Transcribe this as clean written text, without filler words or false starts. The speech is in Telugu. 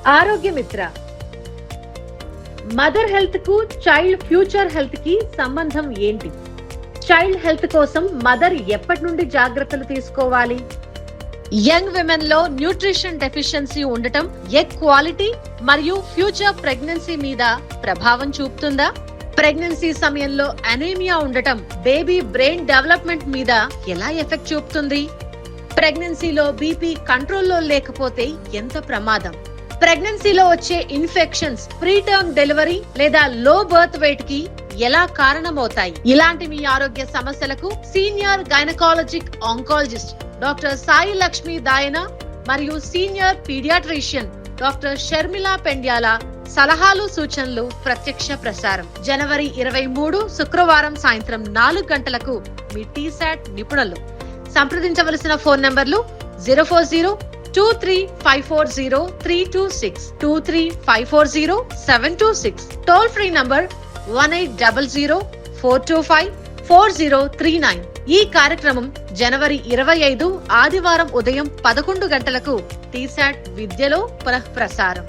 ఆరోగ్య మిత్ర. మదర్ హెల్త్ కు చైల్డ్ ఫ్యూచర్ హెల్త్ కి సంబంధం ఏంటి? చైల్డ్ హెల్త్ కోసం మదర్ ఎప్పటి నుండి జాగ్రత్తలు తీసుకోవాలి? యంగ్ విమెన్ లో న్యూట్రిషన్ డెఫిషియన్సీ ఉండటం ఎగ్ క్వాలిటీ మరియు ఫ్యూచర్ ప్రెగ్నెన్సీ మీద ప్రభావం చూపుతుందా? ప్రెగ్నెన్సీ సమయంలో అనీమియా ఉండటం బేబీ బ్రెయిన్ డెవలప్మెంట్ మీద ఎలా ఎఫెక్ట్ చూపుతుంది? ప్రెగ్నెన్సీలో బీపీ కంట్రోల్లో లేకపోతే ఎంత ప్రమాదం? ప్రెగ్నెన్సీలో వచ్చే ఇన్ఫెక్షన్స్ ప్రీటర్మ్ డెలివరీ లేదా లో బర్త్ వెయిట్ కి ఎలా కారణమవుతాయి? ఇలాంటి మీ ఆరోగ్య సమస్యలకు senior gynaecologic oncologist doctor Sai Lakshmi Dayana మరియు senior paediatrician doctor Sharmila Pendyala సలహాలు సూచనలు ప్రత్యక్ష ప్రసారం జనవరి 23 శుక్రవారం సాయంత్రం 4 గంటలకు మీ టీసాట్ నిపుణులు. సంప్రదించవలసిన ఫోన్ నంబర్లు 04023540326 23540726. Toll free number 1800425409. ఈ కార్యక్రమం జనవరి 25 ఆదివారం ఉదయం 11 గంటలకు టీసాట్ విద్యలో పునఃప్రసారం.